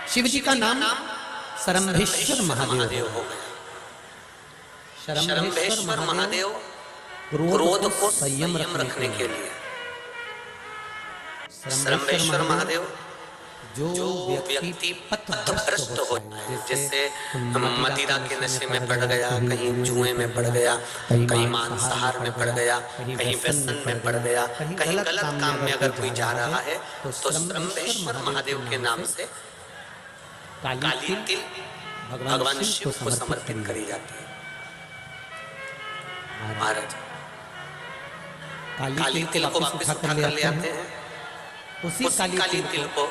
शिव जी का नाम सरम्भेश्वर महादेव हो गया। शरम्भेश्वर महादेव क्रोध को संयम रखने के लिए, शरम्भेश्वर महादेव जो व्यक्ति पथभ्रष्ट हो जाए, जैसे मदिरा के नशे में पड़ गया, कहीं जुए में पड़ गया, कहीं मांसाहार में पड़ गया, कहीं व्यसन में पड़ गया, कहीं गलत काम में अगर कोई जा रहा है, तो शरम्भेश्वर महादेव के नाम से काली तिल भगवान शिव को समर्पित करी जाती है। महाराज काली तिल को वापस उठा कर ले आते हैं। उसी काली तिल को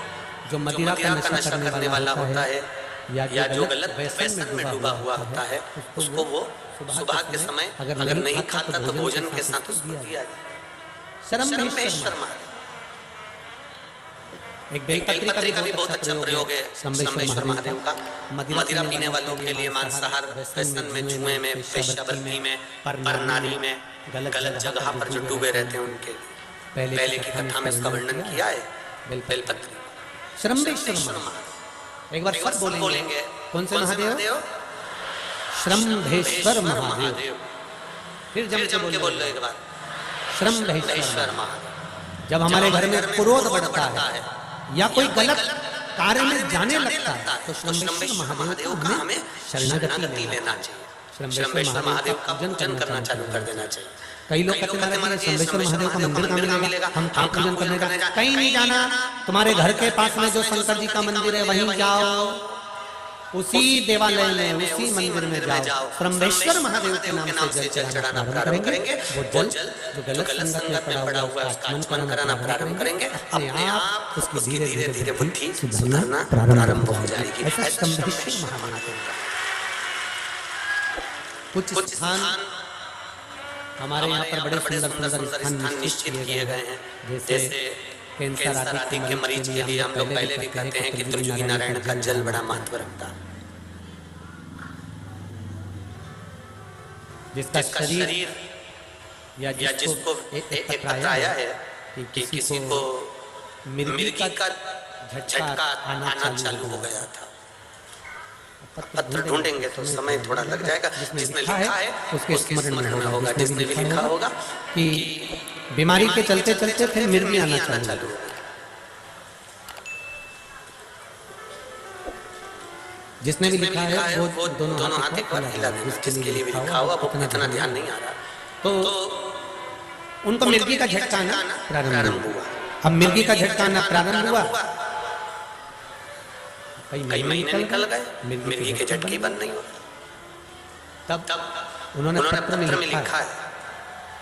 जो मदिरा का नशा करने वाला होता है या जो गलत व्यसन में डूबा हुआ होता है, उसको वो सुबह के समय अगर नहीं खाता तो भोजन के साथ उसको दिया जाए। शरम्भेश्वर महादेव। एक बेलपत्री का भी बहुत अच्छा प्रयोग है शरम्भेश्वर महादेव का। मदिरा पीने वालों के लिए, मांसाहार, व्यसन में, जुए में, वेश्यावृत्ति में, परनारी में, गलत जगह पर जो डूबे रहते हैं उनके लिए पहले की कथा में इसका वर्णन किया है। बेलपत्री शरम्भेश्वर महादेव। एक बार सब बोलेंगे कौन से महादेव? शरम्भेश्वर महादेव। फिर जम के बोल लो एक बार, शरम्भेश्वर महादेव। जब हमारे घर में क्रोध बढ़ता है या कोई गलत कार्य में जाने लगता है तो शरम्भेश्वर महादेव का हमें शरणागति लेना चाहिए। शरम्भेश्वर महादेव का पूजन करना चालू कर देना चाहिए। कई लोग कहते हैं शरम्भेश्वर महादेव का मंदिर कहाँ मिलेगा, हम कहाँ पूजन करने का? कहीं नहीं जाना, तुम्हारे घर के पास में जो शंकर जी का मंदिर है वहीं जाओ, उसी देवालय में, उसी मंदिर में जाओ, शरम्भेश्वर महादेव के नाम से जल चढ़ाना प्रारंभ करेंगे। वो जल जो गलत संगत में पड़ा हुआ है उसका स्मरण कराना प्रारंभ करेंगे। अपने आप उसकी धीरे धीरे बुद्धि सुधरना प्रारंभ हो जाएगी। ऐसा शरम्भेश्वर महादेव का कुछ स्थान हमारे यहाँ पर बड़े सुंदर स्थान निश्चित किए गए हैं। जैसे कैंसर आदि के मरीज के लिए हम लोग पहले भी कहते हैं कि त्रिजुगी नारायण का जल बड़ा महत्व रखता है। जिसका शरीर या जिसको एक पत्राया है कि किसी को मिर्गी का झटका आना चालू हो गया था। पत्र ढूंढेंगे तो समय थोड़ा लग जाएगा। जिसने लिखा है उसके स्मरण में होगा, जिसने भी लिखा होगा कि बीमारी के चलते चलते फिर मिर्गी आना चालू हो। जिसने भी लिखा है वो दोनों हाथ एक बार हिला देना। जिसके लिए भी लिखा हुआ वो इतना ध्यान नहीं आ रहा, तो उनको मिर्गी का झटका आना प्रारंभ हुआ। अब मिर्गी का झटका आना प्रारंभ हुआ, कई महीने निकल गए, मिर्गी के झटके बंद नहीं हुए। तब उन्होंने पत्र में लिखा है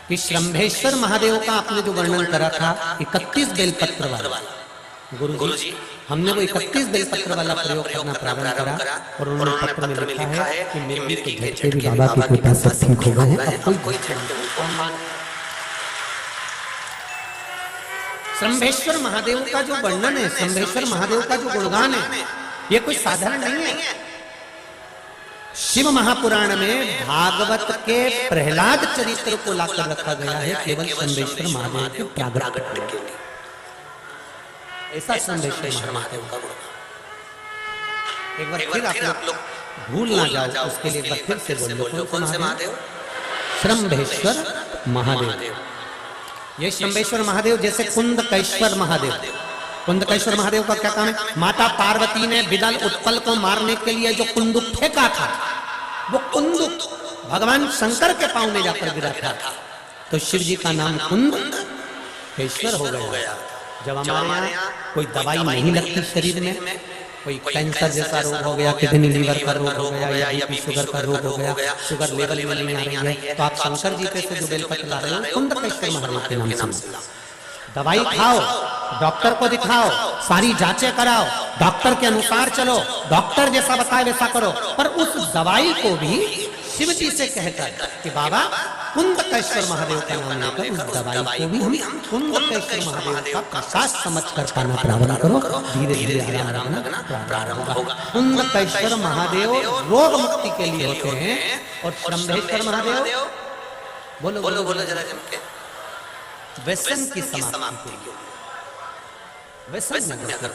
कि शरम्भेश्वर महादेव का आपने जो वर्णन करा था 31 बेलपत्र वाला, गुरु जी हमने वो 31 बेलपत्र वाला प्रयोग करना प्रारंभ करा और उन्होंने पत्र में लिखा है कि मिर्गी के झटके बाबा की कृपा से ठीक हो गए हैं। अब कोई झटके शरम्भेश्वर महादेव का जो वर्णन है, शरम्भेश्वर महादेव का जो गुणगान है, ये कोई साधारण नहीं है। शिव महापुराण में भागवत के प्रहलाद चरित्र को लाकर रखा गया है केवल शरम्भेश्वर महादेव के प्रागट्य के लिए। ऐसा शरम्भेश्वर महादेव का गुण। एक बार फिर आप लोग भूल ना जाओ, उसके लिए एक बार फिर से बोलो कौन से महादेव? शरम्भेश्वर महादेव। ये शरम्भेश्वर महादेव जैसे कुंदकेश्वर महादेव। कुंदकेश्वर महादेव का क्या काम है? माता पार्वती ने विदल उत्पल को मारने के लिए जो कुंदुक फेंका था, वो कुंदुक भगवान शंकर के पांव में जाकर गिरा था, तो शिव जी का नाम कुंदकेश्वर हो गया। जब हमारे यहाँ कोई दवाई नहीं लगती शरीर में, कोई कैंसर जैसा रोग हो गया, किडनी लीवर का रोग हो गया या बीपी शुगर का रोग हो गया, शुगर लेवल में नहीं आ रही है, तो आप शंकर जी पे से जो बेलपत्र ला रहे हो कुंदकेश्वर महादेव के नाम से दवाई खाओ, डॉक्टर को दिखाओ, सारी जांचें कराओ, डॉक्टर के अनुसार चलो, डॉक्टर जैसा बताए वैसा करो, पर उस दवाई को भी शिव जी से कहकर कि बाबा कुंदकेश्वर महादेव का नाम लेकर उस दवाई को भी हम कुंदकेश्वर महादेव का प्रसाद समझ कर पाना प्रारंभ करो। धीरे धीरे आराम लगना प्रारंभ होगा। कुंदकेश्वर महादेव रोग मुक्ति के लिए होते हैं और शरम्भेश्वर महादेव बोलो बोलो बोलो जरा जम के व्यसन की समाप्ति के लिए। व्यसन में अगर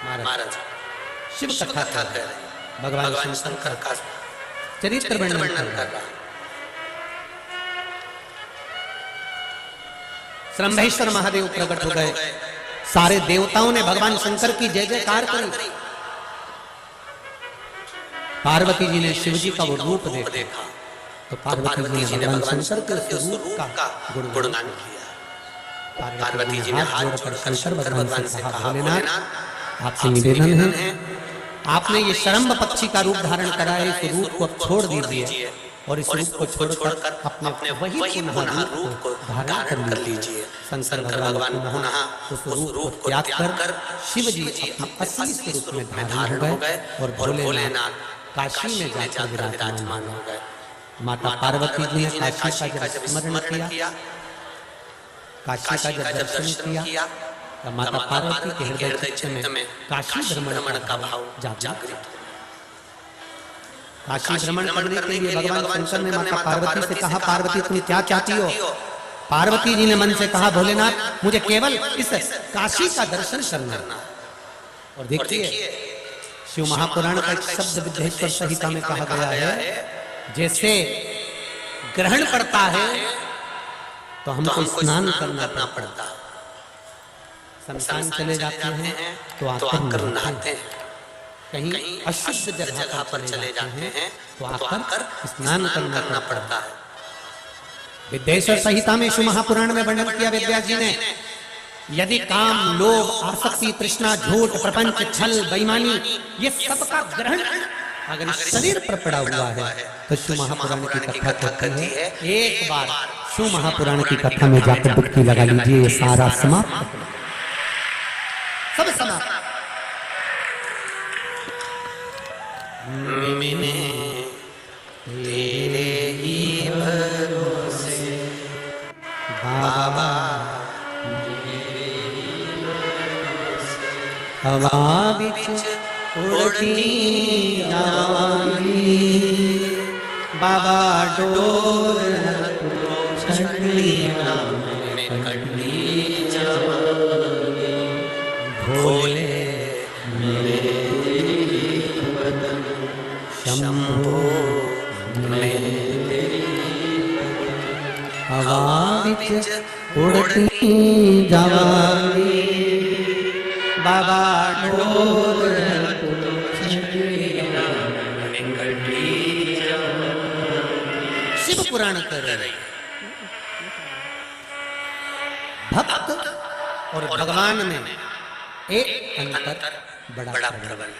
महाराज शिव शिव कथा कथा कर कर रहे हैं, भगवान भगवान शंकर शंकर का का चरित्र वर्णन वर्णन कर कर रहा है। रहा है। श्रम्भेश्वर महादेव प्रकट हो गए, सारे देवताओं ने भगवान शंकर की जय जयकार करी। पार्वती जी ने शिव जी का वो रूप देखा, तो पार्वती जी ने भगवान शंकर के उस रूप का गुणगान किया। पार्वती जी ने हाथ जोड़कर शंकर भगवान से कहा, भोलेनाथ आपसे निवेदन है, आपने ये शरम्भ पक्षी का रूप धारण करा है, इस रूप को अब छोड़ दीजिए और इस रूप को छोड़कर अपने वही पुनः रूप को धारण कर लीजिए। शंकर भगवान पुनः उस रूप को त्याग कर शिव जी अपने असली स्वरूप में धारण हो गए और भोलेनाथ काशी में जाकर विराजमान हो गए। माता पार्वती जी ने काशी का जब स्मरण किया, काशी का जब दर्शन किया, तब माता पार्वती के हृदय चित्त में काशी भ्रमण का भाव जागृत। काशी भ्रमण करने के लिए भगवान शंकर ने माता पार्वती से कहा, पार्वती तुम क्या चाहती हो? पार्वती जी ने मन से कहा, भोलेनाथ मुझे केवल इस काशी का दर्शन करना। और देखिए शिव महापुराण का एक शब्द विद्येश्वर संहिता में कहा गया है, जैसे ग्रहण पड़ता है तो हमको स्नान करना पड़ता है, शमशान चले जाते हैं तो आकर नहाते हैं, कहीं अशुद्ध जगह पर चले जाते हैं तो आकर स्नान करना पड़ता है। विद्येश्वर संहिता में शिव महापुराण में वर्णन किया व्यास जी ने, यदि काम, लोभ, आसक्ति, तृष्णा, झूठ, प्रपंच, छल, बेईमानी ये सबका ग्रहण अगर शरीर पर पड़ा हुआ है तो शिव महापुराण की कथा होती है। एक बार शिव महापुराण की कथा में जाकर डुबकी लगा लीजिए, ये सारा समाप्त, सब समाप्त। तेरे ही भरोसे बाबा, हवा बिच उड़ती जवानी, बाबा डोर छड़िया में कटी जवानी, भोले मेरे शंभो मेरे, हवा बिच उड़ती जवानी, बाबा डोर शिव पुराण कर रहे भक्त और भगवान में एक अंतर बड़ा प्रबल।